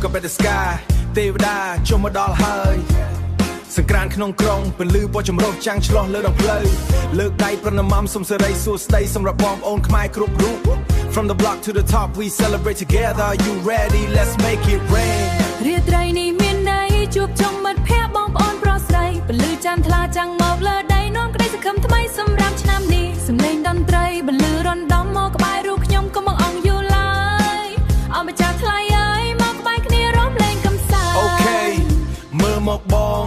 look up at the sky ទេវតាចុះមកដល់ហើយសង្ក្រានក្នុងក្រុងពលឺពណ៌ចម្រុះចាំងឆ្លោះលើដងផ្លូវលើកដៃប្រណមសុំសេរីសួស្តីសម្រាប់បងប្អូនខ្មែរគ្រប់រូប From the block to the top we celebrate together you ready let's make it rain រាត្រីនេះមានន័យជួបជុំមិត្តភ័ក្តិបងប្អូនប្រុសស្រីពលឺច័ន្ទថ្លាចាំងមកលើដីនាំក្តីសង្ឃឹមថ្មីសម្រាប់ឆ្នាំនេះសំឡេងតន្ត្រីពលឺរំដំមកក្បែររូបខ្ញុំកុំមកអងយូរឡើយអោម្ចាស់ថ្លៃអើយមកក្បែរគ្នារំលែងកំសាន្ត Okay មើលមកបង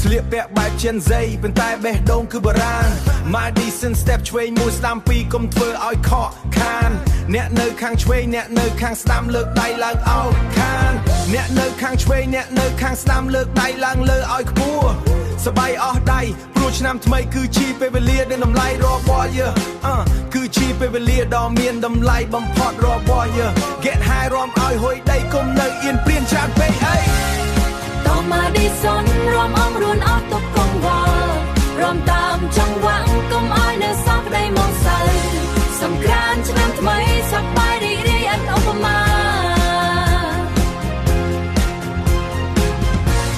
ស្លៀកពាក់បែប Gen Z ប៉ុន្តែបេះដូងគឺបុរាណ My decent step ឆ្វេងមួយស្ដាំពីរកុំធ្វើឲ្យខកខានអ្នកនៅខាងឆ្វេងអ្នកនៅខាងស្ដាំលើកដៃឡើងឲ្យខានអ្នកនៅខាងឆ្វេងអ្នកនៅខាងស្ដាំលើកដៃឡើងលើឲ្យខ្ពស់សបាយអស់ដៃព្រោះឆ្នាំថ្មីគឺជាពេលវេលាដែលតម្លៃរបស់យើងគឺជាពេលវេលាដ៏មានតម្លៃបំផុតរបស់យើង Get high រំឲ្យហុយដីគុំនៅអៀនព្រានច្រើនពេកអីតមកឌីសុនរំអងរួនអត់ទុកកង្វល់រំតាមចង្វាក់កុំឲ្យនៅសោកដីមកសៅសង្ក្រានឆ្នាំថ្មីសប្បាយរីករាយអត់ឧបមា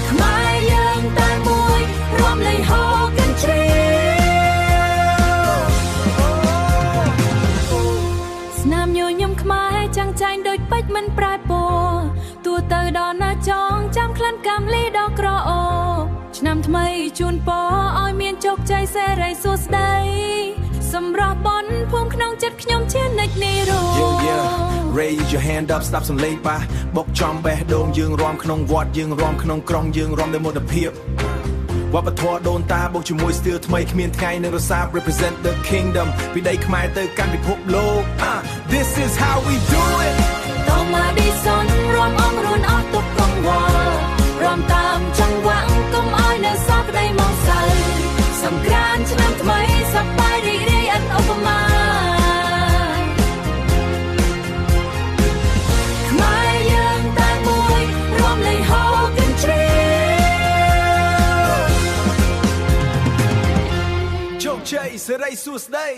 ខ្មែរយើងតែមួយរំលែងហូរកញ្ជ្រៀស្នាមញញឹមខ្មែរចាំងចែងដូចពេជ្រមិនប្រែពណ៌ទូទៅដល់ណាចងចាំក្លិនកម្មលីដល់ក្រអូឆ្នាំថ្មីជូនពរឲ្យមានជោគជ័យសេរីសួស្តីសម្រាប់បនភូមិក្នុងចិត្តខ្ញុំជានិច្ចនិរោ Raise your hand up stop សំឡេងប៉ះបុកចំបេះដូងយើងរាំក្នុងវត្តយើងរាំក្នុងក្រុងយើងរាំដោយមោទភាពវប្បធម៌ដូនតាបូកជាមួយស្ទីលថ្មីគ្មានថ្ងៃនឹងរសា represent the kingdom ពីដីខ្មែរទៅកាន់ពិភពលោក This is how we do it តមកឌីសុនរំអងរួនអត់ទុកកង្វល់រំតាមចង្វាក់កុំឲ្យនៅសោកដីមកសៅសង្ក្រានឆ្នាំថ្មីសប្បាយរីករាយអត់ឧបមាខ្មែរយើងតែមួយរំលែងហូរកញ្ជ្រៀជោគជ័យសេរីសួស្តី